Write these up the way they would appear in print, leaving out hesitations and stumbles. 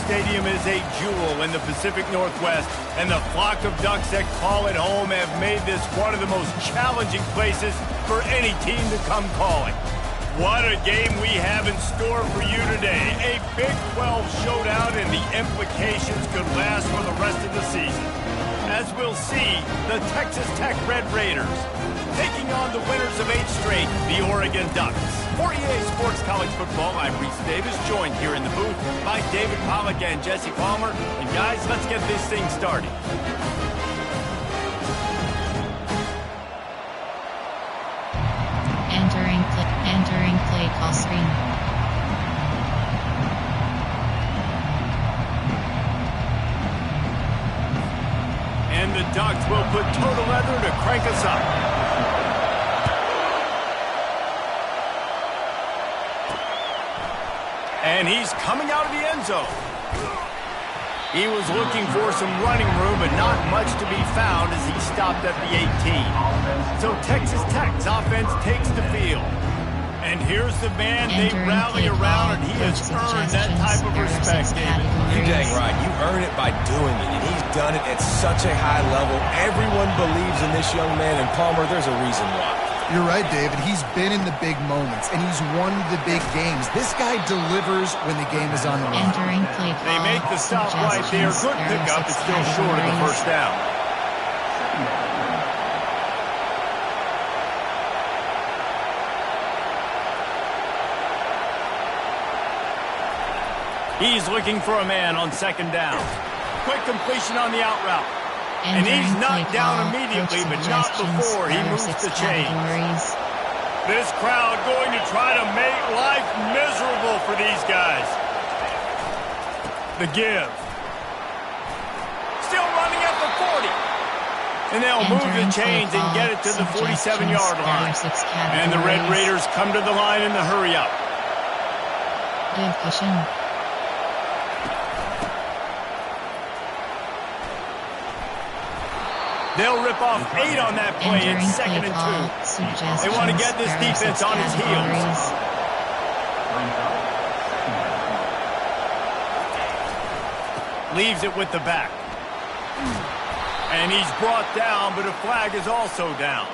Stadium is a jewel in the Pacific Northwest, and the flock of Ducks that call it home have made this one of the most challenging places for any team to come calling. What a game we have in store for you today. A Big 12 showdown, and the implications could last for the rest of the season. As we'll see, the Texas Tech Red Raiders taking on the winners of 8 straight, the Oregon Ducks. For EA Sports College Football, I'm Reese Davis, joined here in the booth by David Pollack and Jesse Palmer. And guys, let's get this thing started. Entering play call screen. And the Ducks will put total leather to crank us up. And he's coming out of the end zone. He was looking for some running room, but not much to be found as he stopped at the 18. So Texas Tech's offense takes the field. And here's the man they rally around, and he has earned that type of respect, David. You're dang right. You earn it by doing it, and he's done it at such a high level. Everyone believes in this young man, and Palmer, there's a reason why. You're right, David. He's been in the big moments, and he's won the big games. This guy delivers when the game is on the line. Entering play call. They make the stop right there. Good pickup. It's still short of the first down. He's looking for a man on second down. Quick completion on the out route. And he's knocked down immediately, but not before he moves the chains. This crowd going to try to make life miserable for these guys. The give. Still running at the 40. And they'll move the chains and get it to the 47-yard line. And the Red Raiders come to the line in the hurry up. Good cushion. They'll rip off 8 on that play. It's 2nd and 2. They want to get this defense on its heels. Leaves it with the back. And he's brought down, but a flag is also down.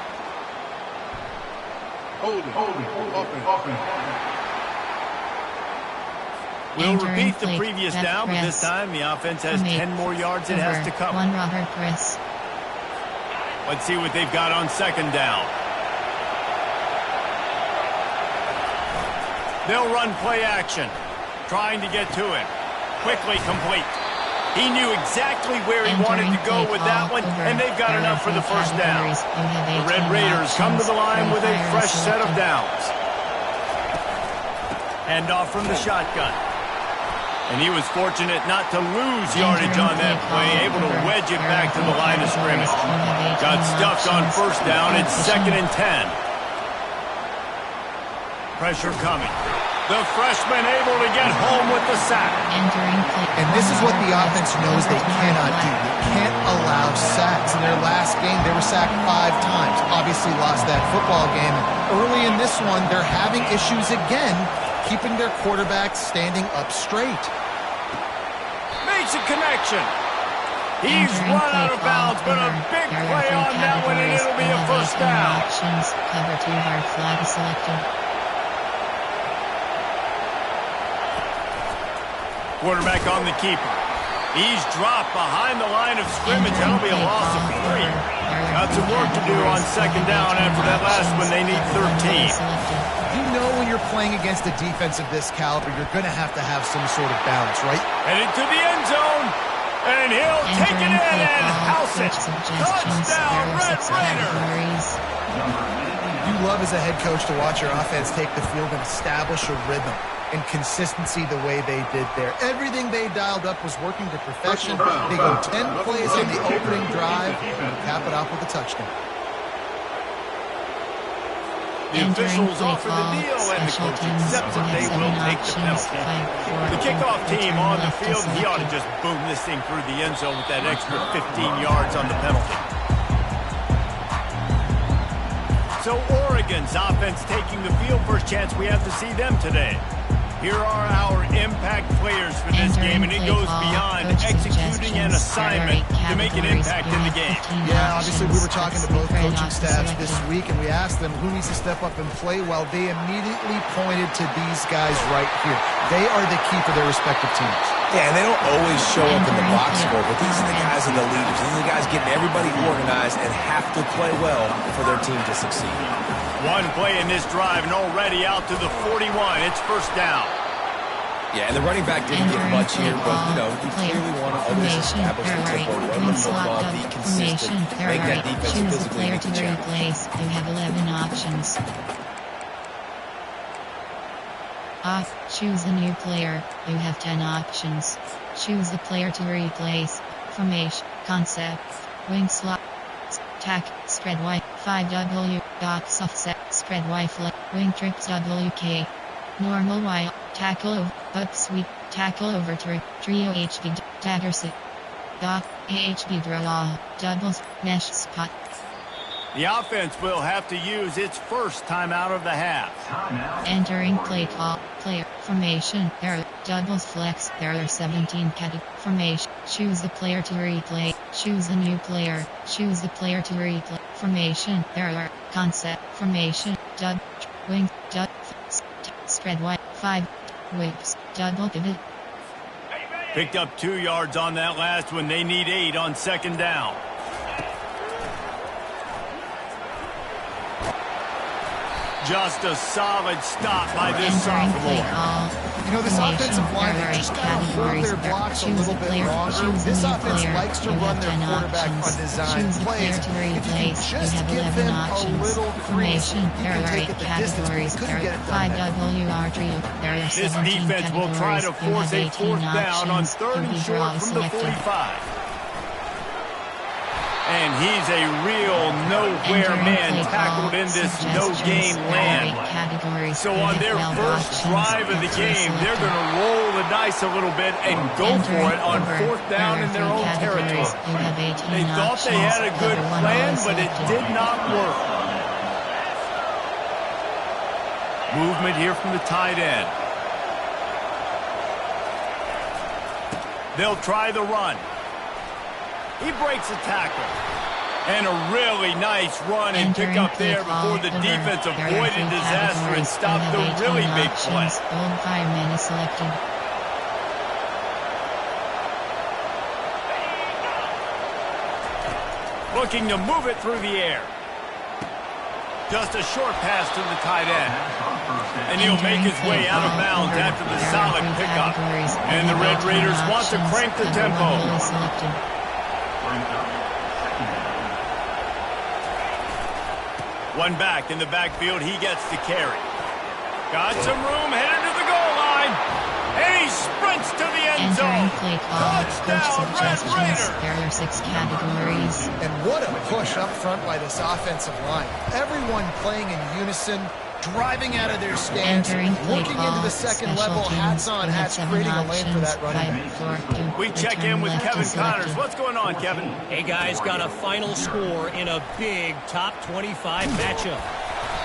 We'll repeat the previous down, but this time the offense has 10 more yards it has to cover. Let's see what they've got on second down. They'll run play action, trying to get to it. Quickly complete. He knew exactly where he wanted to go with that one, and they've got enough for the first down. The Red Raiders come to the line with a fresh set of downs. Hand off from the shotgun. And he was fortunate not to lose yardage on that play, able to wedge it back to the line of scrimmage. Got stuffed on first down. It's 2nd and 10. Pressure coming. The freshman able to get home with the sack. And this is what the offense knows they cannot do. They can't allow sacks. In their last game, they were sacked 5 times. Obviously lost that football game. Early in this one, they're having issues again, keeping their quarterback standing up straight. Makes a connection. He's run out of bounds, but a big play on that one, and it'll be a first down. Cover 2 hard flag selected. Quarterback on the keeper. He's dropped behind the line of scrimmage. That'll be a loss of 3. Got some work to do on second down after that last one. They need 13. You know when you're playing against a defense of this caliber, you're going to have some sort of balance, right? Headed to the end zone. And he'll take it in and house it. Touchdown, Red Raiders. You love as a head coach to watch your offense take the field and establish a rhythm and consistency the way they did there. Everything they dialed up was working to perfection. They go 10 plays on the opening drive and cap it off with a touchdown. The officials offer the deal, and the coach accepts it. They will take the penalty. The kickoff team on the field, he ought to just boom this thing through the end zone with that extra 15 yards on the penalty. So Oregon's offense taking the field. First chance we have to see them today. Here are our impact players for this game, and it goes beyond executing an assignment to make an impact in the game. Yeah, obviously we were talking to both coaching staffs this week, and we asked them who needs to step up and play well. They immediately pointed to these guys right here. They are the key for their respective teams. Yeah, and they don't always show up in the box score, but these are the guys and the leaders. These are the guys getting everybody organized and have to play well for their team to succeed. One play in this drive and already out to the 41. It's first down. Yeah, and the running back didn't get much here, but, you know, you clearly want to always establish the tempo, run the football, be consistent, make that defense physically make the challenge. You have 11 options. Off. Choose a new player. You have 10 options. Choose the player to replace. Formation. Concept. Wing slot. Tack. Spread Y. 5W. Box offset. Spread Y flat. Wing trips WK. Normal Y. Tackle over. Up sweep. Tackle over to trio HB. Dagger sit. Dot. AHB draw. Doubles. Mesh spot. The offense will have to use its first timeout of the half. Entering play call. Player. Formation. Error. Doubles flex. Error 17 category. Formation. Choose the player to replay. Choose a new player. Choose the player to replay. Formation. Error. Concept. Formation. Dub. Wing. Dub. Spread Y. 5. Whips. Double pivot. Picked up 2 yards on that last one. They need 8 on second down. Just a solid stop by this sophomore. You know, this offensive line, they just got to hold their blocks a little bit longer. This offense likes to run their quarterback on design plays. If you can just give them a little crease, you can take it the distance, but you couldn't get it done there. This defense will try to force a fourth down on 3rd and short from the 45. And he's a real nowhere man tackled in this no-game land. So on their first drive of the game, they're going to roll the dice a little bit and go for it on 4th down in their own territory. They thought they had a good plan, but it did not work. Movement here from the tight end. They'll try the run. He breaks a tackle. And a really nice run and pick up there before the defense avoided disaster and stopped the really big play. Old fireman is selected. Looking to move it through the air. Just a short pass to the tight end. And he'll make his way out of bounds after the solid pickup. And the Red Raiders want to crank the tempo. One back in the backfield, he gets to carry. Got some room, headed to the goal line. And he sprints to the end zone. Touchdown, Red Raiders. There are 6 categories. And what a push up front by this offensive line. Everyone playing in unison, driving out of their stance, looking into the second level, hats on, hats, creating a lane for that running back. We check in with Kevin Connors. What's going on, Kevin? Hey, guys, got a final score in a big top 25 matchup.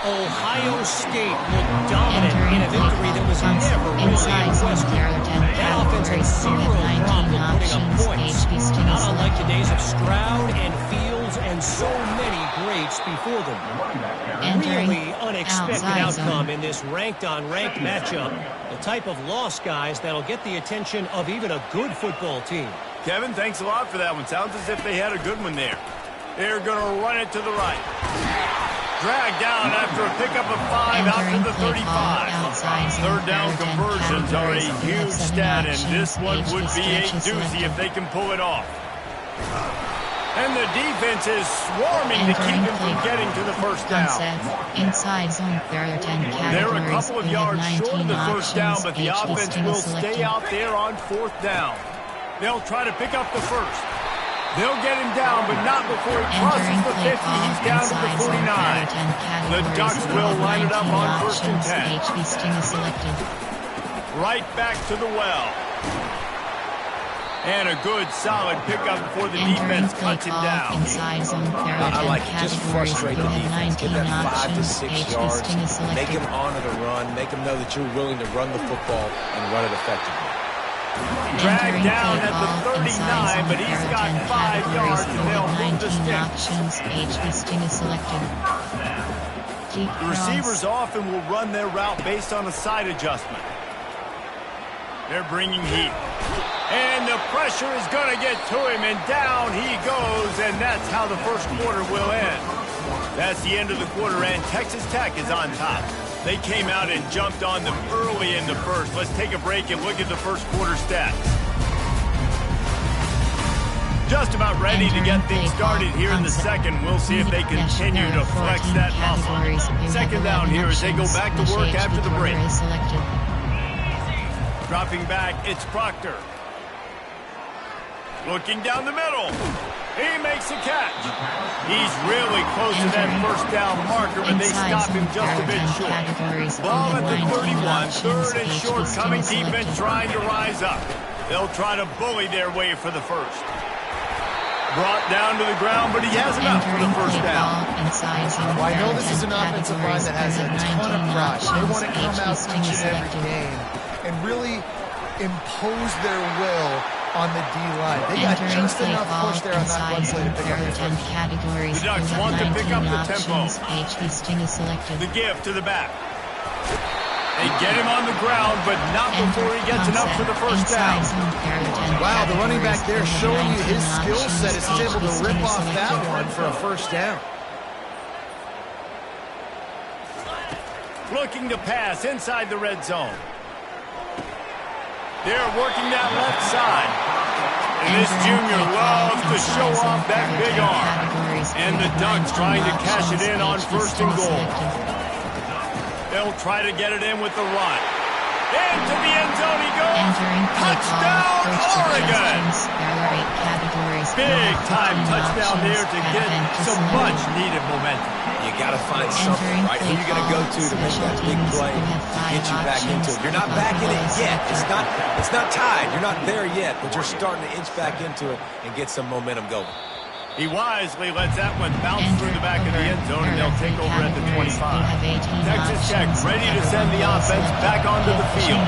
Ohio State looked dominant in a victory that was never really in question. That offense had 0 problem putting up points, not unlike the days of Stroud and Fields and so many greats before them. Really unexpected outcome in this ranked-on-ranked matchup. The type of loss, guys, that'll get the attention of even a good football team. Kevin, thanks a lot for that one. Sounds as if they had a good one there. They're going to run it to the right. Dragged down after a pickup of 5 out to the 35. 3rd down conversions are a huge stat, and this one would be a doozy if they can pull it off. And the defense is swarming to keep him from getting to the first down. Inside zone, there are 10 categories. They're a couple of yards short of the first down, but the offense will stay out there on 4th down. They'll try to pick up the first. They'll get him down, but not before he crosses the 50. He's down to the 49. The Ducks will line it up on 1st and 10. Right back to the well. And a good, solid pickup before the defense cuts him down. Inside zone, I like it. Just frustrate the defense. Get that 5 to 6 yards. Make him honor the run. Make him know that you're willing to run the football and run it effectively. Dragged down at the 39, but he's got 5 yards and they'll move the sticks. The receivers often will run their route based on a side adjustment. They're bringing heat. And the pressure is going to get to him, and down he goes, and that's how the first quarter will end. That's the end of the quarter, and Texas Tech is on top. They came out and jumped on them early in the first. Let's take a break and look at the first quarter stats. Just about ready to get things started here in the second. We'll see if they continue to flex that muscle. Second down here as they go back to work after the break. Dropping back, it's Proctor. Looking down the middle. He makes a catch. He's really close to that first down marker, but they stop him just a bit short. Ball at the 31, third and short, coming defense trying to rise up. They'll try to bully their way for the first. Brought down to the ground, but he has enough for the first down. Well, I know this is an offensive line that has a ton of pride. They want to come out each and every game and really impose their will on the D-line. They got just enough push there on that one play to pick up the first. The Ducks want to pick up the tempo. The give to the back. They get him on the ground, but not before he gets enough for the first down. Wow, the running back there showing you his skill set is able to rip off that one for a first down. Looking to pass inside the red zone. They're working that left side. And this junior loves to show off that big arm. And the Ducks trying to cash it in on first and goal. They'll try to get it in with the run. Into the end zone he goes. Touchdown, Oregon! Big time touchdown there to get some much needed momentum. You got to find something, right? Who are you going to go to make that big play, get you back into it? You're not back in it yet. It's not tied. You're not there yet, but you're starting to inch back into it and get some momentum going. He wisely lets that one bounce through the back of the end zone, and they'll take over at the 25. Texas Tech ready to send the offense back onto the field.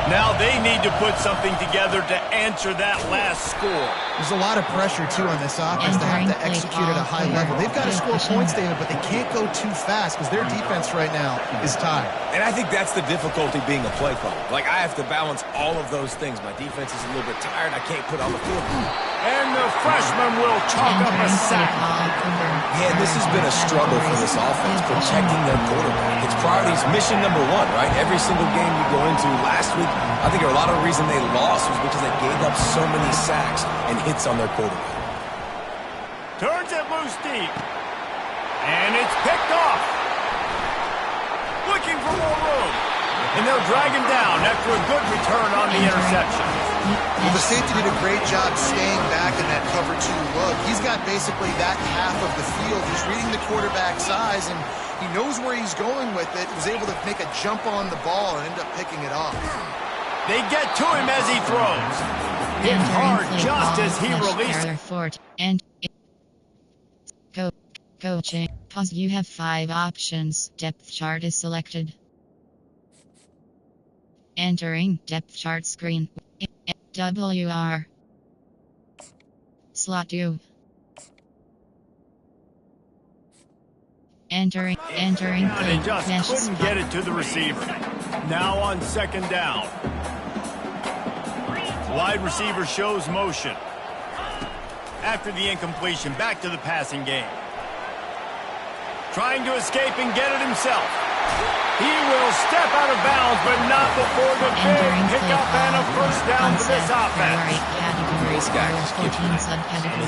Now they need to put something together to answer that last score. There's a lot of pressure, too, on this offense to have to execute at a high level. They've got to score points, David, but they can't go too fast because their defense right now is tired. And I think that's the difficulty being a play caller. Like, I have to balance all of those things. My defense is a little bit tired. I can't put on the field. And the freshman will chalk up a sack. Yeah, this has been a struggle for this offense, protecting their quarterback. It's priorities, mission number one, right? Every single game you go into. Last week, I think a lot of the reason they lost was because they gave up so many sacks and hits on their quarterback. Turns it loose deep. And it's picked off. Looking for more room. And they'll drag him down after a good return on the interception. Well, the safety did a great job staying back in that cover 2 look. He's got basically that half of the field. He's reading the quarterback's eyes, and he knows where he's going with it. He was able to make a jump on the ball and end up picking it off. They get to him as he throws. Hit hard just as he released. And coaching. Pause. You have 5 options. Depth chart is selected. Entering depth chart screen. WR. Slot 2. Entering. They just couldn't get it to the receiver. Now on second down. Wide receiver shows motion. After the incompletion, back to the passing game. Trying to escape and get it himself. He will step out of bounds, but not before the big pickup and a first down for this offense. This guy just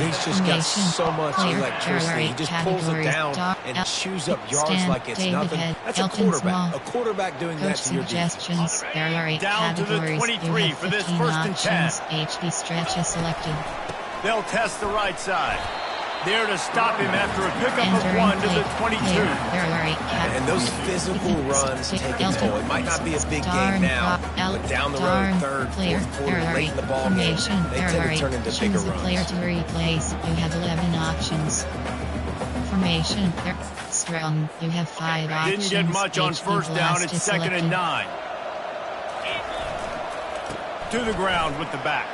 he's just got so much electricity. He just pulls it down and chews up yards like it's nothing. That's a quarterback. A quarterback doing that to your defense. Down to the 23 for this first and 10. HB stretch is selected. They'll test the right side. there to stop him after a pickup of 1 to the 22. And those physical runs take a toll. It might not be a big game now, but down the road, third, fourth quarter, late in the ball game, they tend to turn into bigger Choose a player to replace. You have 11 options. Formation. Strong. You have 5 options. Didn't get much on first down. It's 2nd and 9. To the ground with the back.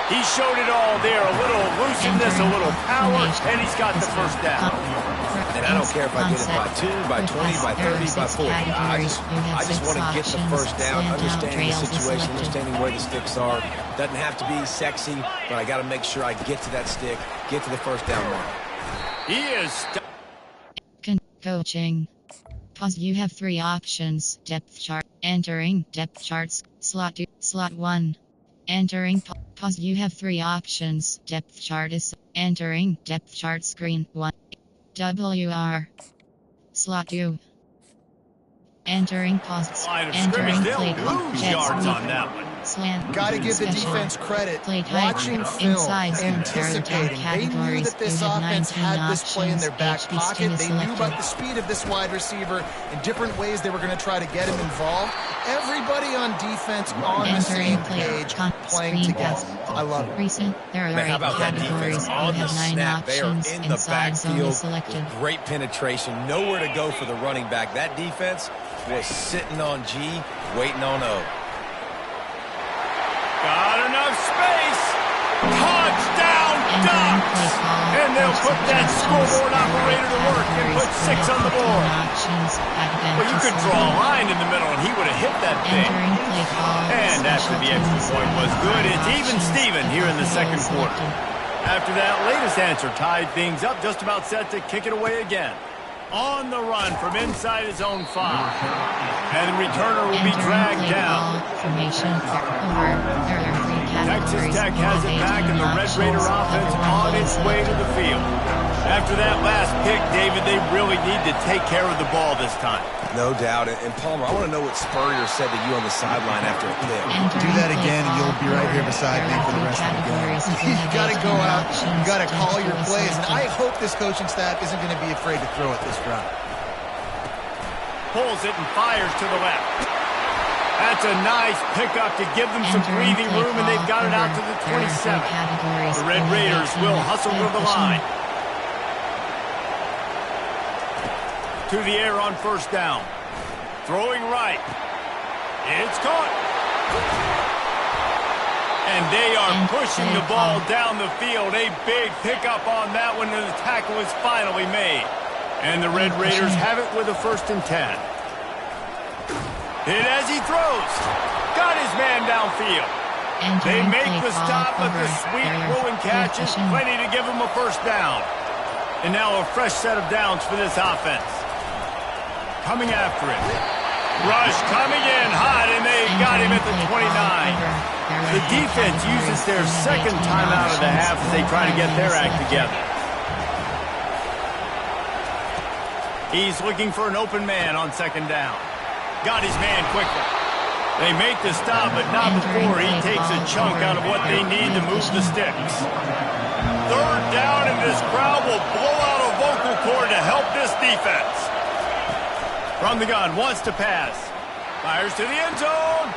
He showed it all there. A little looseness, a little power, and he's got the first down. And I don't care if I get it by 2, by 20, by 30, by 40. I just want to get the first down, understanding the situation, understanding where the sticks are. Doesn't have to be sexy, but I got to make sure I get to that stick, get to the first down mark. He is coaching. Pause. You have 3 options. Depth chart. Entering depth charts. Slot 2, slot 1. Entering pause. You have 3 options. Depth chart is entering depth chart screen 1. WR. Slot 2. Entering pause. Entering play yards on that one. Slant. Got to give the defense credit. Watching film, anticipating. They knew that this offense had this play in their back pocket. They knew about the speed of this wide receiver and different ways they were going to try to get him involved. Everybody on defense on the same page, playing together. I love it. Recent. There are 8 categories. You have 9 options inside zone selected. Great penetration. Nowhere to go for the running back. That defense was sitting on G, waiting on O. Got enough space. Touchdown, Ducks! And they'll put that scoreboard operator to work and put 6 on the board. Well, you could draw a line in the middle and he would have hit that thing. And after the extra point was good, it's even Steven here in the second quarter. After that latest answer tied things up, just about set to kick it away again. On the run from inside his own 5. And the returner will be dragged down. Texas Tech has it back, and the Red Raider offense on its way to the field. After that last pick, David, they really need to take care of the ball this time. No doubt. And Palmer, I want to know what Spurrier said to you on the sideline after a pick. Do that again, and you'll be right here beside me for the rest of the game. You got to go out. You got to call your plays. And I hope this coaching staff isn't going to be afraid to throw it this route. Pulls it and fires to the left. That's a nice pickup to give them some breathing room, and they've got it out to the 27. The Red Raiders will hustle to the line. To the air on first down. Throwing right. It's caught. And they are pushing the ball down the field. A big pickup on that one, and the tackle is finally made. And the Red Raiders have it with a 1st and 10. Hit as he throws. Got his man downfield. They make the stop, but the sweet rolling catch is plenty to give him a 1st down. And now a fresh set of downs for this offense. Coming after it. Rush coming in hot, and they've got him at the 29. The defense uses their 2nd timeout of the half as they try to get their act together. He's looking for an open man on 2nd down. Got his man quickly. They make the stop, but not before he takes a chunk out of what they need to move the sticks. 3rd down, and this crowd will blow out a vocal cord to help this defense. From the gun, wants to pass. Fires to the end zone.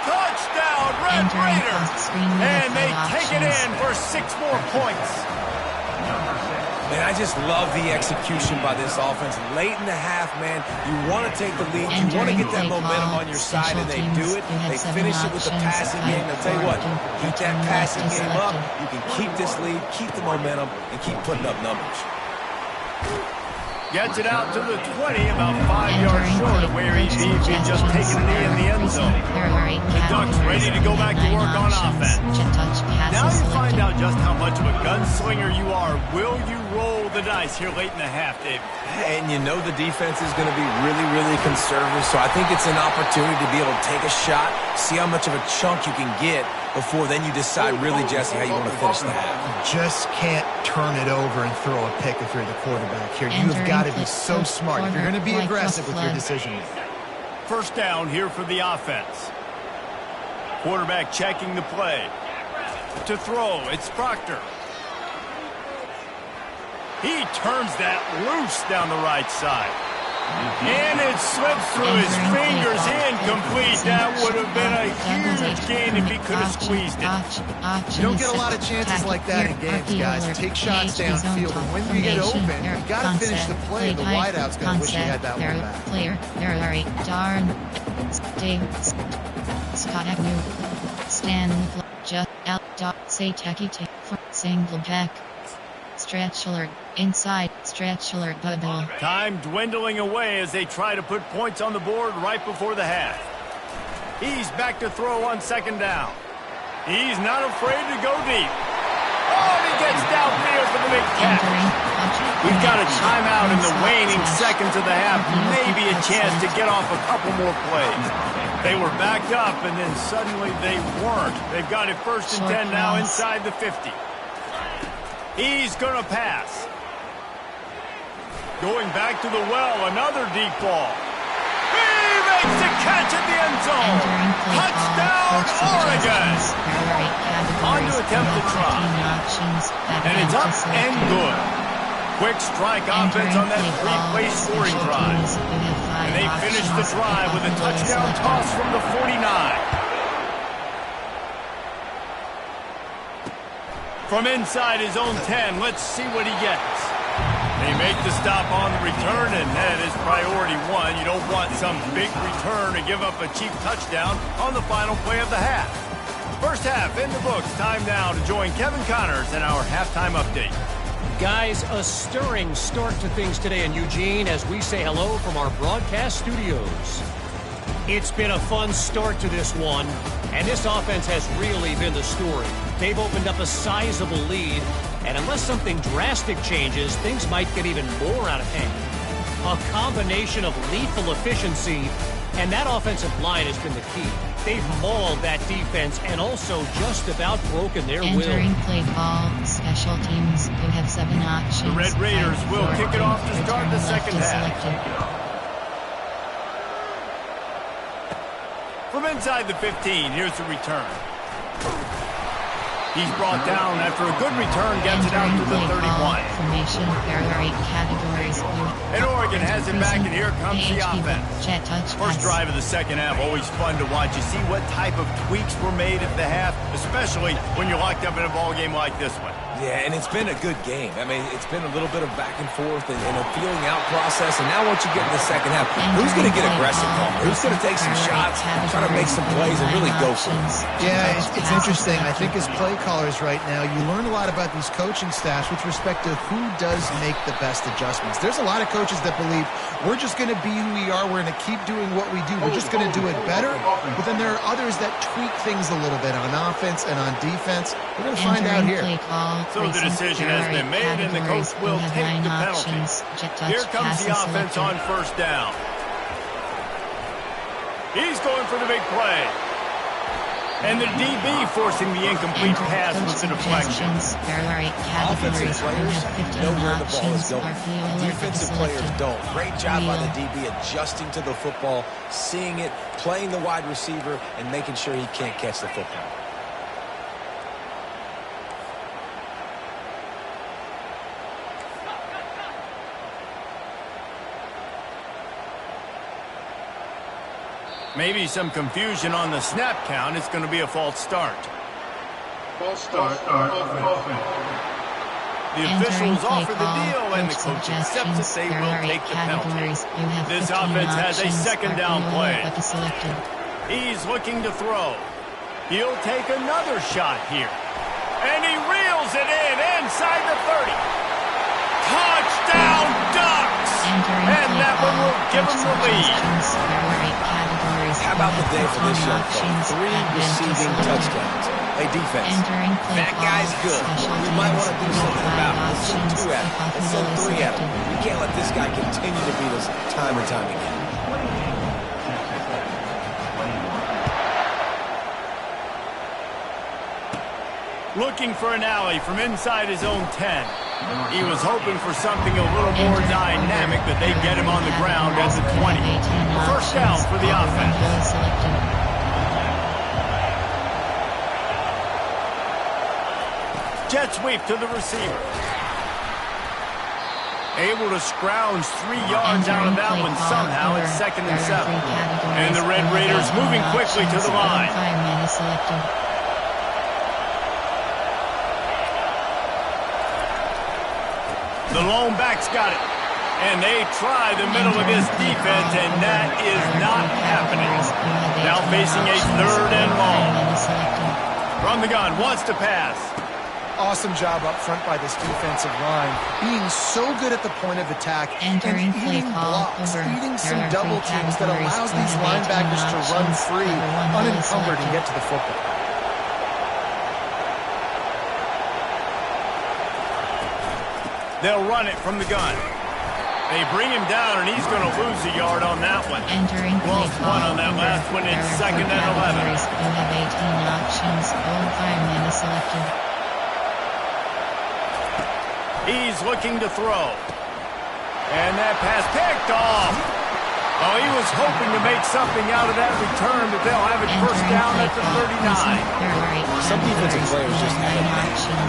Touchdown, Red Raiders. And they take it in for 6 more points. Man, I just love the execution by this offense. Late in the half, man, you want to take the lead. You want to get that momentum on your side, and they do it. They finish it with the passing game. I'll tell you what, keep that passing game up. You can keep this lead, keep the momentum, and keep putting up numbers. Gets it out to the 20, about 5 yards short of where he'd just taken a knee in the end zone. The Ducks ready to go back to work on offense. Now you find out just how much of a gunslinger you are. Will you roll the dice here late in the half, Dave? And you know the defense is going to be really, really conservative, so I think it's an opportunity to be able to take a shot, see how much of a chunk you can get before then you decide really, Jesse, how you want to finish the half. You just can't turn it over and throw a pick if you're the quarterback here. You've got to be so smart. You're going to be aggressive with your decision-making. 1st down here for the offense. Quarterback checking the play. To throw, it's Proctor. He turns that loose down the right side. And it slips through his fingers, incomplete. That would have been a huge gain if he could have squeezed it. You don't get a lot of chances like that in games, guys. Take shots downfield, and when you get open, you got to finish the play. The wideout's going to wish he had that one back. Player, darn, Scott Agnew, Stan, just out, say techie take for single back. Stretch alert, inside, stretch alert, bubble. Time dwindling away as they try to put points on the board right before the half. He's back to throw on second down. He's not afraid to go deep. Oh, he gets downfield for the big catch. We've got a timeout in the waning seconds of the half. Maybe a chance to get off a couple more plays. They were backed up, and then suddenly they weren't. They've got it 1st and 10 now inside the 50. He's going to pass. Going back to the well, another deep ball. He makes the catch at the end zone. Touchdown, Oregon. On to attempt the try. And it's up and good. Quick strike offense on that three-play scoring drive. And they finish the drive with a touchdown toss from the 49. From inside his own 10, let's see what he gets. They make the stop on the return, and that is priority one. You don't want some big return to give up a cheap touchdown on the final play of the half. First half in the books. Time now to join Kevin Connors in our halftime update. Guys, a stirring start to things today in Eugene as we say hello from our broadcast studios. It's been a fun start to this one, and this offense has really been the story. They've opened up a sizable lead, and unless something drastic changes, things might get even more out of hand. A combination of lethal efficiency, and that offensive line has been the key. They've mauled that defense and also just about broken their will. Entering play call, special teams, you have 7 options. The Red Raiders will kick it off to start the second half. From inside the 15, here's the return. He's brought down after a good return, gets it out to the 31. Formation, categories. And Oregon has it back, and here comes the offense. First drive of the second half, always fun to watch. You see what type of tweaks were made at the half, especially when you're locked up in a ball game like this one. Yeah, and it's been a good game. I mean, it's been a little bit of back and forth and a feeling out process. And now once you get in the second half, who's going to get aggressive? Who's going to take some shots, try to make some plays, and really go for it? Yeah, it's interesting. I think as play callers right now, you learn a lot about these coaching staffs with respect to who does make the best adjustments. There's a lot of coaches that believe we're just going to be who we are. We're going to keep doing what we do. We're just going to do it better. But then there are others that tweak things a little bit on offense and on defense. We're going to find out here. So the decision has been made, and the coach will take the penalty. Here comes the offense on first down. He's going for the big play. And the DB forcing the incomplete pass with the deflection. Offensive players know where the ball is going. Defensive players don't. Great job by the DB adjusting to the football, seeing it, playing the wide receiver, and making sure he can't catch the football. Maybe some confusion on the snap count. It's going to be a false start. False start. The officials offer the deal, and the coach accepts that they will take the penalty. This offense has a second down play. He's looking to throw. He'll take another shot here. And he reels it in inside the 30. Touchdown, Ducks! And that one will give him the lead. How about the day for this young fella? 3 receiving touchdowns. Hey, defense, that guy's good. We might want to do something about it. Let's send 2 at him. Let's send 3 at him. We can't let this guy continue to beat us time and time again. Looking for an alley from inside his own 10. He was hoping for something a little more dynamic, but they get him on the ground at the 20. First down for the offense. Jet sweep to the receiver. Able to scrounge 3 yards out of that one somehow. It's 2nd and 7. And the Red Raiders moving quickly to the line. The lone back's got it. And they try the middle of this defense, and that is not happening. Now facing a 3rd and long. From the gun, wants to pass. Awesome job up front by this defensive line, being so good at the point of attack and eating blocks, eating some double teams that allows these linebackers to run free, unencumbered, and get to the football. They'll run it from the gun. They bring him down, and he's going to lose a yard on that one. Lost 1 on that last one. It's 2nd and 11. You have 18 options. All 5 men is selected. He's looking to throw. And that pass picked off. Oh, he was hoping to make something out of that return, but they'll have it first down at the 39. Some defensive players just have it.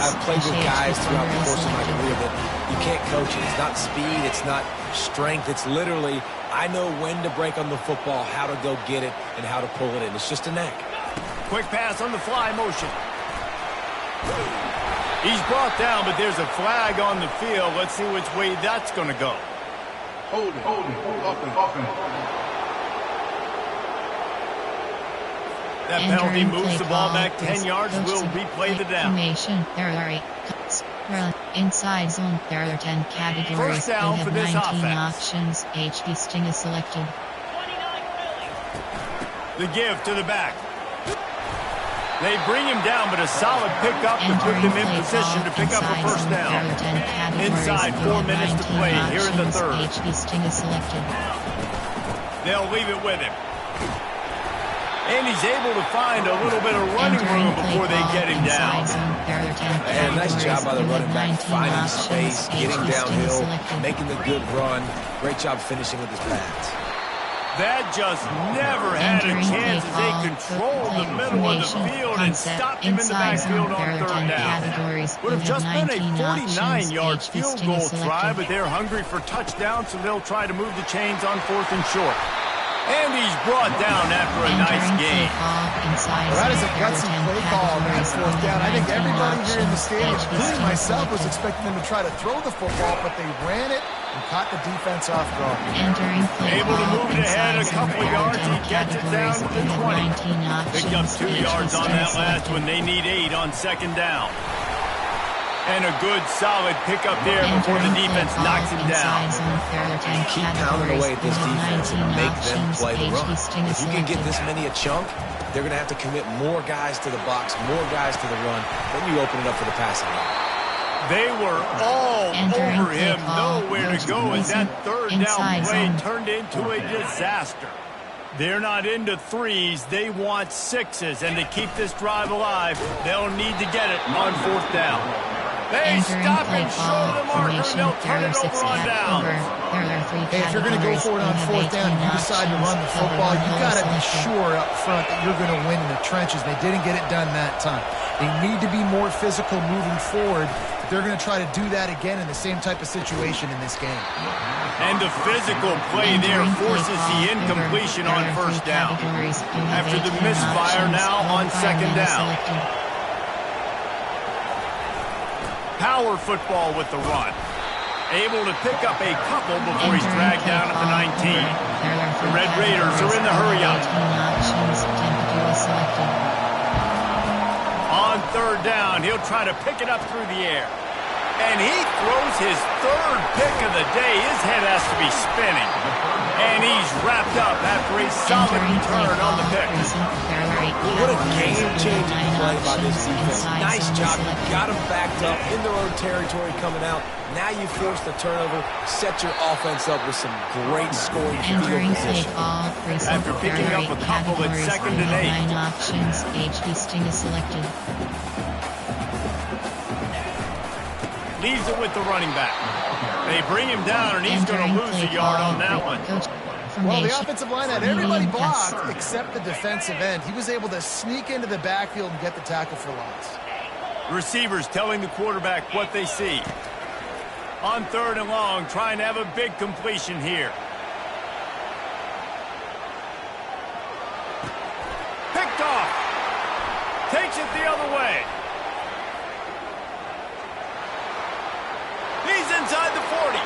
I've played with guys throughout the course of my career that you can't coach it. It's not speed. It's not strength. It's literally, I know when to break on the football, how to go get it, and how to pull it in. It's just a knack. Quick pass on the fly motion. He's brought down, but there's a flag on the field. Let's see which way that's going to go. Hold it. Offense. That penalty moves the ball back 10 yards. We'll replay the down. There are 8 cuts. Inside zone, there are 10 categories. First down for this 19 offense. options. HB Sting is selected. The give to the back. They bring him down, but a solid pickup to put them in position to pick up a first down. Inside 4 minutes to play here in the 3rd. HB Sting is selected. They'll leave it with him. And he's able to find a little bit of running room before they get him down. And nice job by the running back, finding space, getting downhill, making the good run. Great job finishing with his pads. That just never had a chance as they controlled the middle of the field and stopped him in the backfield on 3rd down. Would have just been a 49-yard field goal try, but they're hungry for touchdowns, so they'll try to move the chains on 4th and short. And he's brought down after a nice game. Well, that is a gutsy play call on that 4th down. I think everybody here in the stadium, including myself, was expecting them to try to throw the football, but they ran it and caught the defense off guard. Able to move it ahead a couple of yards. He gets it down to the 20. Picked up 2 yards on that last one. They need 8 on 2nd down. And a good, solid pickup there before the defense knocks him down. Keep pounding away at this defense and make them play the run. If you can get this many a chunk, they're going to have to commit more guys to the box, more guys to the run. Then you open it up for the passing game. They were all over him, nowhere to go as that 3rd down play turned into a disaster. They're not into 3s, they want 6s, and to keep this drive alive, they'll need to get it on 4th down. They stop and show the marker, and they'll turn it over on down. Hey, if you're going to go for it on 4th down, you decide to run the football, you got to be sure up front that you're going to win in the trenches. They didn't get it done that time. They need to be more physical moving forward. They're going to try to do that again in the same type of situation in this game. And the physical play there forces the incompletion on 1st down. After the misfire now on 2nd down. Power football with the run. Able to pick up a couple before he's dragged down at the 19. The Red Raiders are in the hurry-up. On 3rd down, he'll try to pick it up through the air. And he throws his 3rd pick of the day. His head has to be spinning. And he's wrapped up after a solid return on the pick. What a game-changing play by this defense. Nice job. You got them backed up in their own territory coming out. Now you force the turnover, set your offense up with some great scoring field position. After picking up a couple at 2nd and 8. 9 options, HB Sting is selected. Leaves it with the running back. They bring him down, and he's going to lose a yard on that one. Well, the offensive line had everybody blocked except the defensive end. He was able to sneak into the backfield and get the tackle for loss. Receivers telling the quarterback what they see. On 3rd and long, trying to have a big completion here. Picked off. Takes it the other way. He's inside the 40.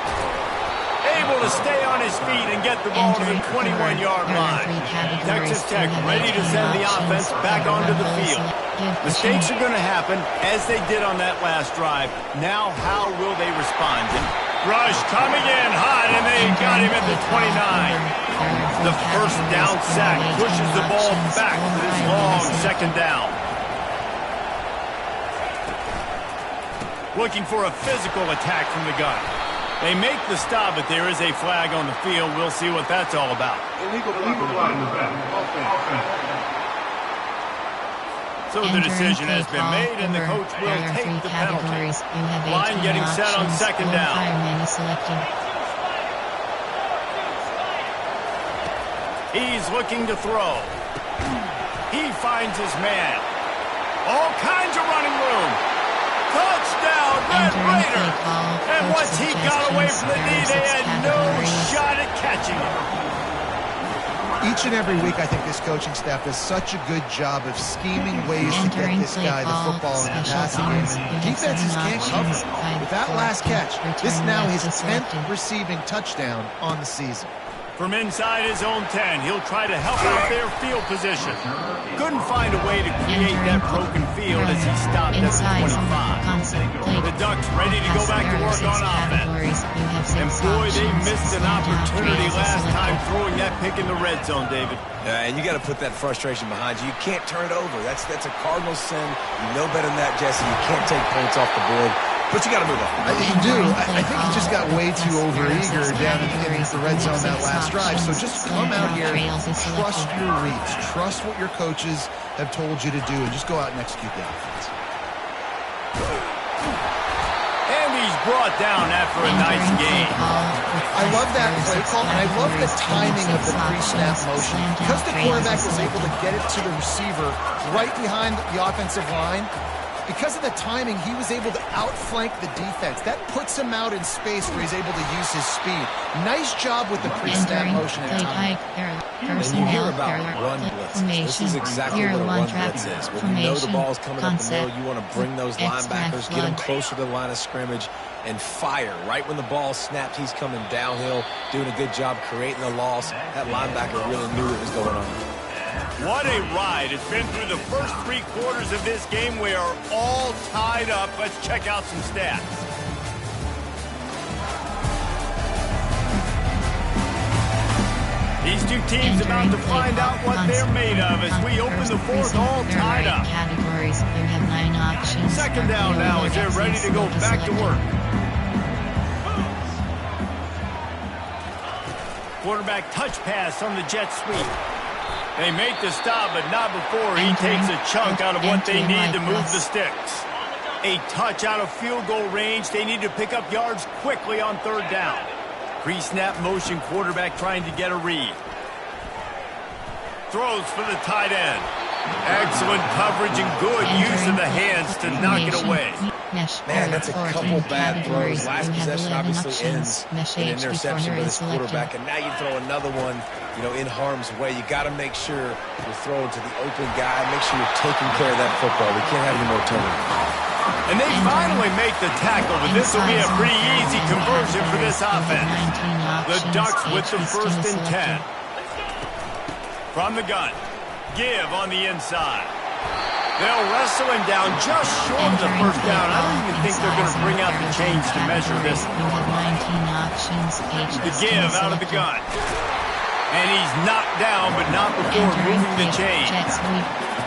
Able to stay on his feet and get the ball to the 21-yard line. Texas Tech ready to send the offense back onto the field. Mistakes are going to happen, as they did on that last drive. Now, how will they respond? Rush coming in hot, and they got him at the 29. The first down sack pushes the ball back to this long 2nd down. Looking for a physical attack from the gun. They make the stop, but there is a flag on the field. We'll see what that's all about. Illegal flag in the back. Offense. So the decision has been made, and the coach will take the penalty. Line getting set on 2nd down. He's looking to throw. He finds his man. All kinds of running room. Touchdown, Red Raider! And once he got away from the knee, they had no shot at catching him. Each and every week, I think this coaching staff does such a good job of scheming ways to get this guy the football in the passing game. And defenses can't cover it. With that last catch, this is now his 10th receiving touchdown on the season. From inside his own 10, he'll try to help out their field position. Couldn't find a way to create that broken field as he stopped at the 25. The Ducks ready to go back to work on offense. And boy, they missed an opportunity last time throwing that pick in the red zone, David. And you got to put that frustration behind you. You can't turn it over. That's a cardinal sin. You know better than that, Jesse. You can't take points off the board. But you got to move on. You do. I think he just got way too overeager down in the red zone that last drive. So just come out here, trust your reads, trust what your coaches have told you to do, and just go out and execute the offense. And he's brought down after a nice game. I love that play call, and I love the timing of the pre-snap motion. Because the quarterback was able to get it to the receiver right behind the offensive line, because of the timing, he was able to outflank the defense. That puts him out in space where he's able to use his speed. Nice job with the pre-snap motion and timing. And you hear about run blitzes. This is exactly what a run blitz is. When you know the ball's coming up the middle, you want to bring those linebackers, get them closer to the line of scrimmage, and fire. Right when the ball snapped, he's coming downhill, doing a good job creating the loss. That linebacker really knew what was going on. What a ride. It's been through the first 3 quarters of this game. We are all tied up. Let's check out some stats. These two teams about to find out what they're made of as we open the 4th all tied up. 2nd down now as they're ready to go back to work. Quarterback touch pass on the jet sweep. They make the stop, but not before he takes a chunk out of what they need to move the sticks. A touch out of field goal range. They need to pick up yards quickly on 3rd down. Pre-snap motion, quarterback trying to get a read. Throws for the tight end. Excellent coverage and good use of the hands to knock it away. Man, that's a couple bad throws. Last possession obviously ends in an interception by this quarterback, and now you throw another one, in harm's way. You got to make sure you're throwing to the open guy. Make sure you're taking care of that football. We can't have any more turnovers. And they finally make the tackle, but this will be a pretty easy conversion for this offense. The Ducks with the 1st and 10. From the gun. Give on the inside. They'll wrestle him down just short of the 1st down. I don't even think they're going to bring out the chains to measure this. The give out of the gun. And he's knocked down, but not before moving the chains.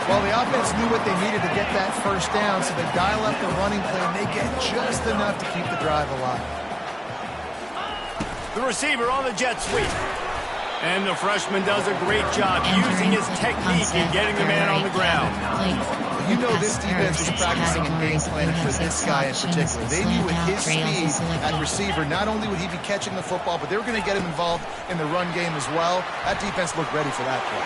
Well, the offense knew what they needed to get that 1st down, so they dial up the running play, and they get just enough to keep the drive alive. The receiver on the jet sweep. And the freshman does a great job using his technique and getting the man on the ground. You know this defense was practicing and game planning for this guy in particular. They knew with his speed at receiver, not only would he be catching the football, but they were going to get him involved in the run game as well. That defense looked ready for that play.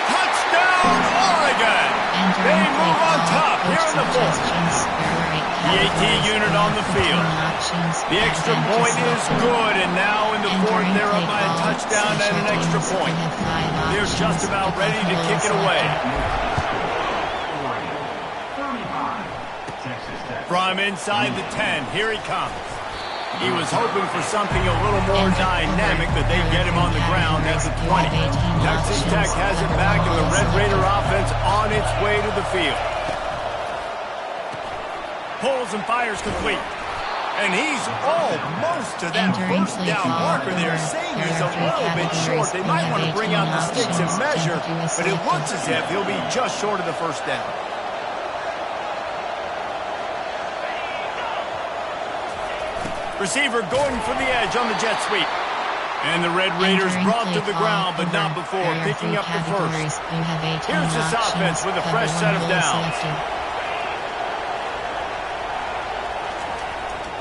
Touchdown, Oregon! They move on top here in on the 4th. The AT unit on the field. The extra point is good, and now in the 4th, they're up by a touchdown and an extra point. They're just about ready to kick it away. From inside the 10, here he comes. He was hoping for something a little more dynamic, but they get him on the ground at the 20. Texas Tech has it back, and the Red Raider offense on its way to the field. Pulls and fires complete. And he's almost to that first down marker there, saying he's a little bit short. They might want to bring out the sticks and measure, but it looks as if he'll be just short of the first down. Receiver going for the edge on the jet sweep. And the Red Raiders brought to the ground, but not before picking up the first. Here's this offense with a fresh set of downs.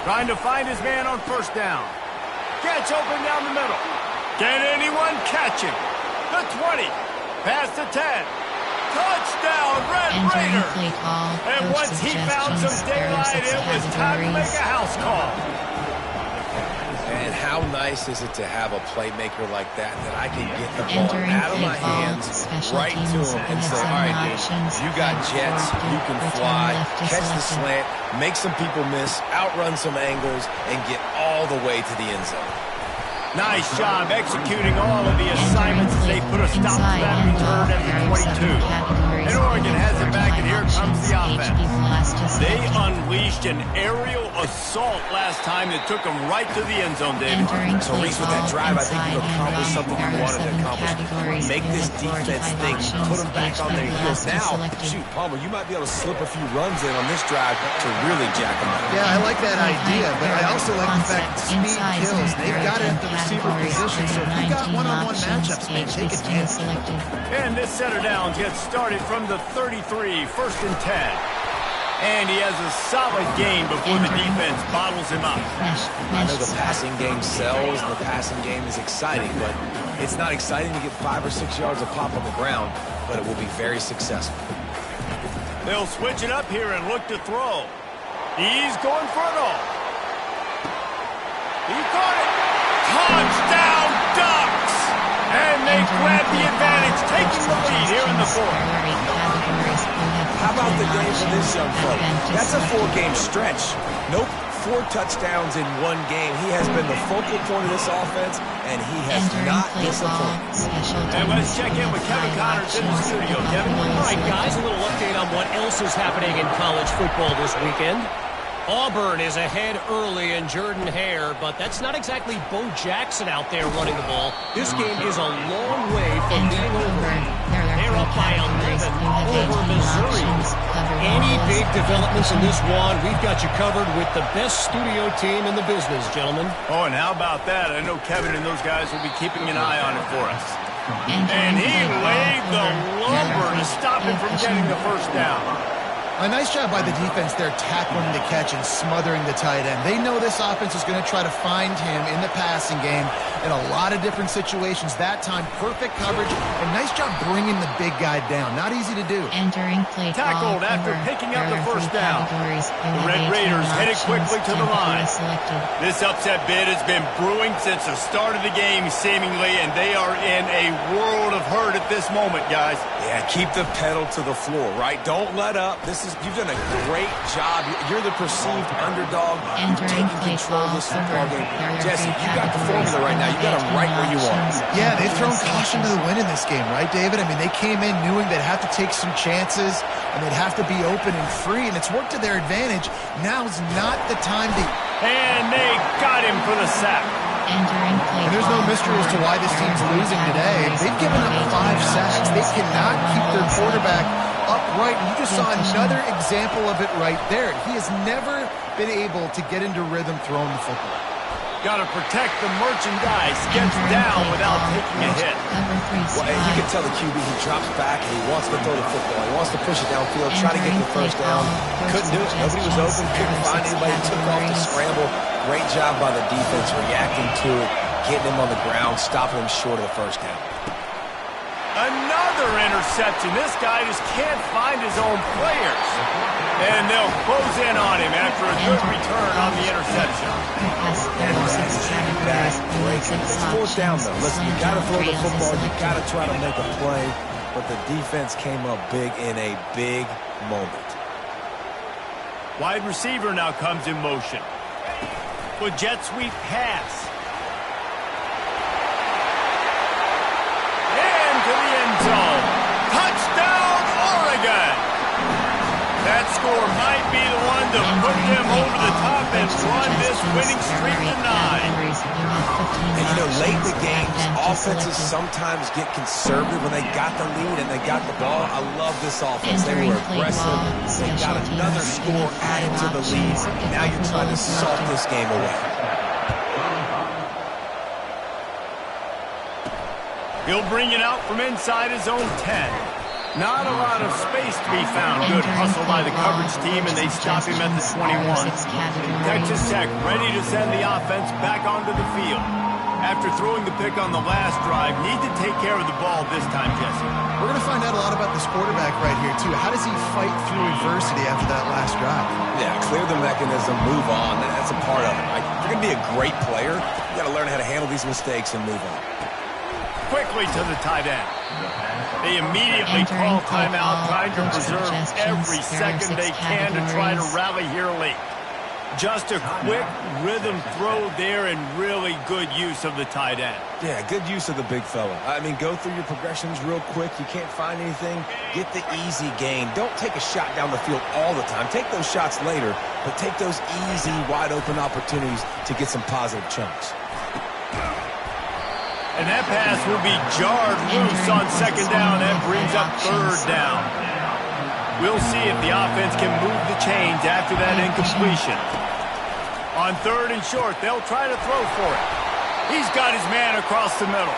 Trying to find his man on first down. Gets open down the middle. Can anyone catch him? The 20. Past the 10. Touchdown, Red Raider! And once he found some daylight, it was time to make a house call. And how nice is it to have a playmaker like that I can get the ball out of my hands right to him and say, all right, dude, you got jets, you can fly, catch the slant, make some people miss, outrun some angles, and get all the way to the end zone. Nice job executing all of the assignments as they put a stop to that return at the 22. And Oregon has it back, and here comes the offense. They unleashed an aerial assault last time that took them right to the end zone, David. So, Reese, with that drive, I think you accomplished something you wanted to accomplish. Make this defense think, put them back on their heels. Now, shoot, Palmer, you might be able to slip a few runs in on this drive to really jack them up. Yeah, I like that idea, but I also like the fact speed kills. They've got it at the receiver position, so if you got one-on-one matchups, man, take advantage. And this setter down gets started from the 33, 1st and 10. And he has a solid game before the defense bottles him up. I know the passing game sells, and the passing game is exciting, but it's not exciting to get 5 or 6 yards of pop on the ground, but it will be very successful. They'll switch it up here and look to throw. He's going for it all. He caught it. Touchdown, Ducks! And they grab the advantage, taking the lead here in the 4th. How about the day for this young fella? That's a 4-game stretch. Nope, 4 touchdowns in 1 game. He has been the focal point of this offense, and he has not disappointed. And let's check in with Kevin Connors in the studio. Kevin? All right, guys, a little update on what else is happening in college football this weekend. Auburn is ahead early in Jordan-Hare, but that's not exactly Bo Jackson out there running the ball. This game is a long way from being over. They're up by 11 over Missouri. Any big developments in this one, we've got you covered with the best studio team in the business, gentlemen. Oh, and how about that? I know Kevin and those guys will be keeping an eye on it for us. And he laid the lumber to stop him from getting the first down. A nice job by the defense there, tackling the catch and smothering the tight end. They know this offense is going to try to find him in the passing game in a lot of different situations. That time, perfect coverage, and nice job bringing the big guy down. Not easy to do. Entering play tackled after picking up the first down. The Red Raiders headed quickly to the line. This upset bid has been brewing since the start of the game, seemingly, and they are in a world of hurt at this moment, guys. Yeah, keep the pedal to the floor, right? Don't let up. You've done a great job. You're the perceived underdog. You're taking control of this football game. Jesse, you got the formula right now. You got them right where you want. Yeah, they've thrown caution to the wind in this game, right, David? I mean, they came in knowing they'd have to take some chances, and they'd have to be open and free, and it's worked to their advantage. Now's not the time to... And they got him for the sack. And there's no mystery as to why this team's losing today. They've given up 5 sacks. They cannot keep their quarterback upright. And you just saw another example of it right there. He has never been able to get into rhythm throwing the football. Got to protect the merchandise. Gets down without taking a hit. Well, and you can tell the QB, he drops back and he wants to throw the football. He wants to push it downfield, try to get the first down. Couldn't do it. Nobody was open. Couldn't find anybody. Took off to scramble. Great job by the defense reacting to it, getting him on the ground, stopping him short of the first down. Another interception. This guy just can't find his own players. And they'll close in on him after a good return on the interception. It's fourth down, though. Listen, you got to throw the football. You got to try to make a play. But the defense came up big in a big moment. Wide receiver now comes in motion. With jet sweep pass. To the end zone. Touchdown, Oregon! That score might be the one to put them over the top and run this winning streak to 9. And you know, late in the games, offenses sometimes get conservative when they got the lead and they got the ball. I love this offense. They were aggressive. They got another score added to the lead. Now you're trying to salt this game away. He'll bring it out from inside his own 10. Not a lot of space to be found. Good hustle by the coverage team, and they stop him at the 21. Texas Tech ready to send the offense back onto the field. After throwing the pick on the last drive, need to take care of the ball this time, Jesse. We're going to find out a lot about this quarterback right here, too. How does he fight through adversity after that last drive? Yeah, clear the mechanism, move on. That's a part of it. Like, if you're going to be a great player, you got to learn how to handle these mistakes and move on. Quickly to the tight end. They immediately call timeout, trying to preserve every second they can to try to rally here late. Just a quick rhythm throw there and really good use of the tight end. Yeah, good use of the big fella. I mean, go through your progressions real quick. You can't find anything. Get the easy gain. Don't take a shot down the field all the time. Take those shots later, but take those easy, wide-open opportunities to get some positive chunks. And that pass will be jarred loose on second down. That brings up third down. We'll see if the offense can move the chains after that incompletion. On third and short, they'll try to throw for it. He's got his man across the middle.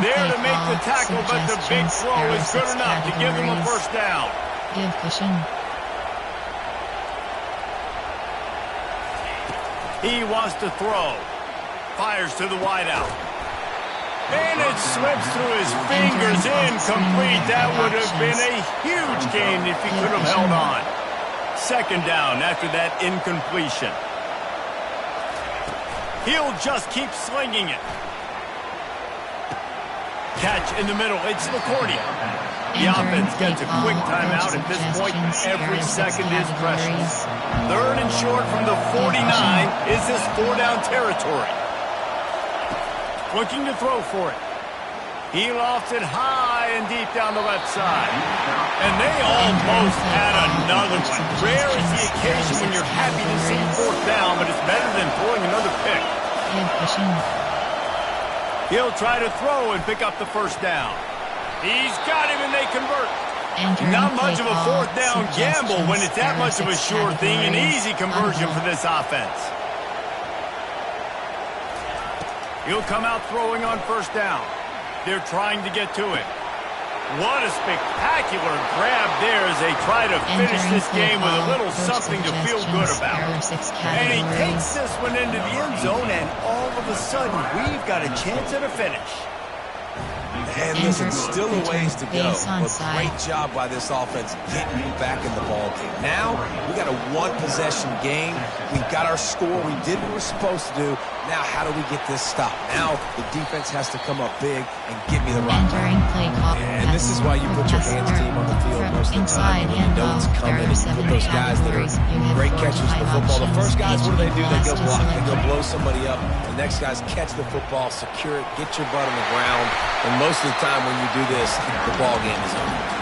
There to make the tackle, but the big throw is good enough to give them a first down. Give cushion. He wants to throw. Fires to the wideout. And it slips through his fingers, incomplete. That would have been a huge gain if he could have held on. Second down after that incompletion. He'll just keep slinging it. Catch in the middle. It's LaCourtier. The offense gets a quick timeout at this point. Every second is precious. Third and short from the 49. Is this four-down territory? Looking to throw for it. He lofts it high and deep down the left side. And they almost had another one. Rare is the occasion when you're happy to see fourth down, but it's better than throwing another pick. He'll try to throw and pick up the first down. He's got him and they convert. Not much of a fourth down gamble when it's that much of a sure thing. An easy conversion for this offense. He'll come out throwing on first down. They're trying to get to it. What a spectacular grab there as they try to finish this game with a little something to feel good about. And he takes this one into the end zone, and all of a sudden, we've got a chance at a finish. And listen, still a ways to go, but great job by this offense getting you back in the ball game. Now, we got a one-possession game. We got our score. We did what we're supposed to do. Now, how do we get this stopped? Now, the defense has to come up big and give me the rock. And this is why you put your hands team on the field most of the time. You know it's coming. You put those guys that are great catchers of the football. The first guys, what do? They go block. They go blow somebody up. The next guys catch the football, secure it, get your butt on the ground. And most of the time when you do this, the ball game is over.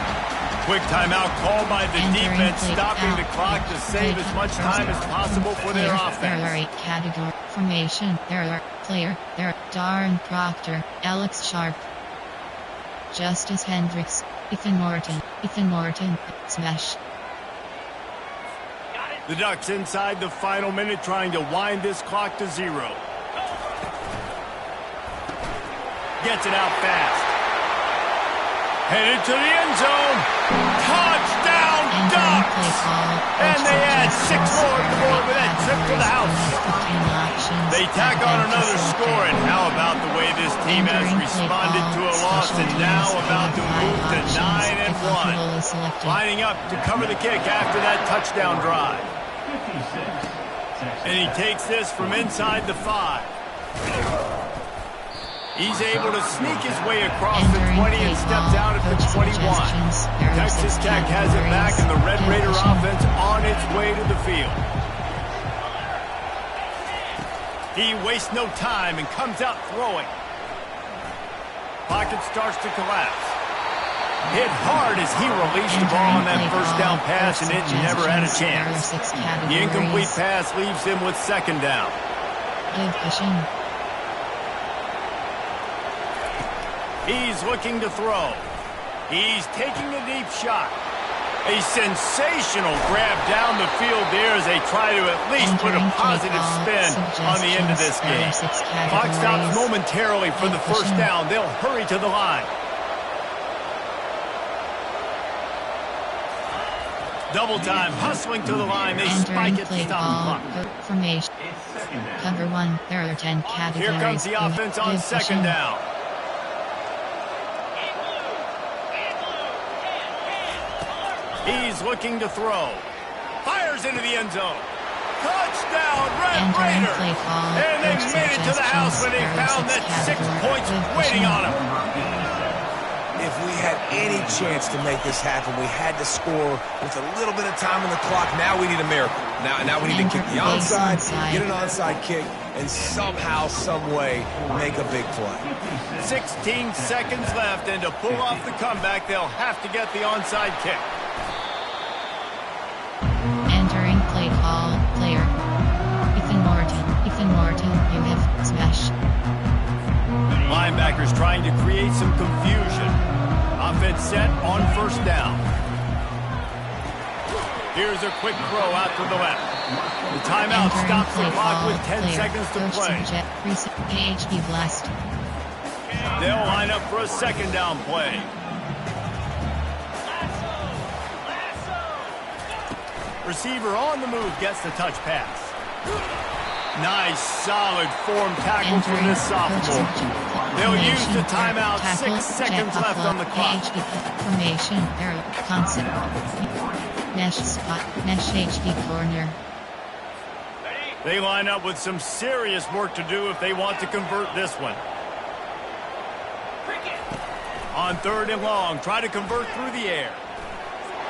Quick timeout called by the defense, stopping the clock to save as much time as possible for their offense. Category formation. Player. Darren Proctor, Alex Sharp, Justice Hendricks, Ethan Norton, Smash. The Ducks inside the final minute, trying to wind this clock to 0. Gets it out fast. Headed to the end zone. Touchdown, Ducks! And they add 6 more to the board with that trip to the house. They tack on another score, and how about the way this team has responded to a loss and now about to move to 9-1. Lining up to cover the kick after that touchdown drive. And he takes this from inside the 5. He's able to sneak his way across the 20 and steps out at the 21. Texas Tech has it back, and the Red Raider offense on its way to the field. He wastes no time and comes out throwing. Pocket starts to collapse. Hit hard as he released the ball on that first down pass, and it never had a chance. The incomplete pass leaves him with second down. He's looking to throw. He's taking a deep shot. A sensational grab down the field there as they try to at least put a positive spin on the end of this game. Clock stops momentarily for the first down. They'll hurry to the line. Double time, hustling to the line. They spike it to stop the clock. Formation. Cover 1, there are 10 categories. Here comes the offense on second down. He's looking to throw. Fires into the end zone. Touchdown, Red Raider! And they made it to the house when they found that 6 points waiting on them. If we had any chance to make this happen, we had to score with a little bit of time on the clock. Now we need a miracle. Now we need to kick the onside, get an onside kick, and somehow, some way, make a big play. 16 seconds left, and to pull off the comeback, they'll have to get the onside kick. Entering play call, player. Ethan Morton, you have smash. Linebackers trying to create some confusion. Offense set on first down. Here's a quick throw out to the left. The timeout stops the clock with 10 seconds to play. PHP blast. They'll line up for a second down play. Receiver on the move gets the touch pass. Nice, solid form tackle from this sophomore. They'll use the timeout. 6 seconds left on the clock. Formation, arrow, concept. Mesh spot, mesh HD corner. They line up with some serious work to do if they want to convert this one. On third and long, try to convert through the air.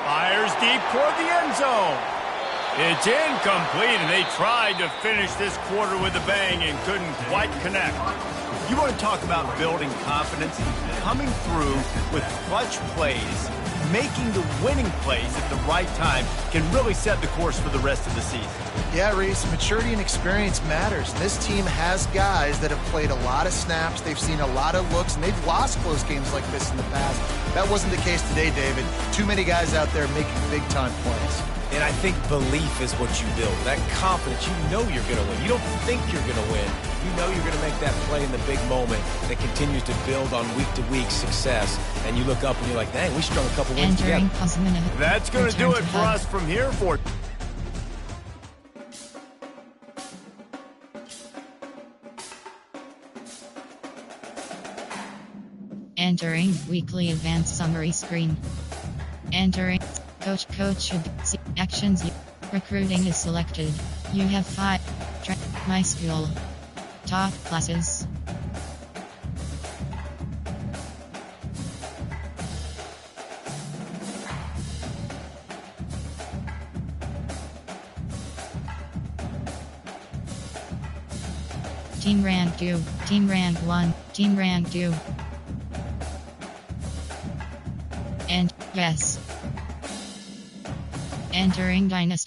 Fires deep toward the end zone. It's incomplete, and they tried to finish this quarter with a bang and couldn't quite connect. You want to talk about building confidence? Coming through with clutch plays, making the winning plays at the right time can really set the course for the rest of the season. Yeah, Reese, maturity and experience matters. This team has guys that have played a lot of snaps, they've seen a lot of looks, and they've lost close games like this in the past. That wasn't the case today, David. Too many guys out there making big-time plays. And I think belief is what you build. That confidence, you know you're going to win. You don't think you're going to win. You know you're going to make that play in the big moment that continues to build on week-to-week success. And you look up and you're like, dang, we strung a couple wins together. That's going to do it for us from here for... Entering weekly advanced summary screen. Entering coach should see actions. Recruiting is selected. You have 5. My school. Top classes. Team rank 2, team rank 1, team rank 2. And yes. Entering Dynasty.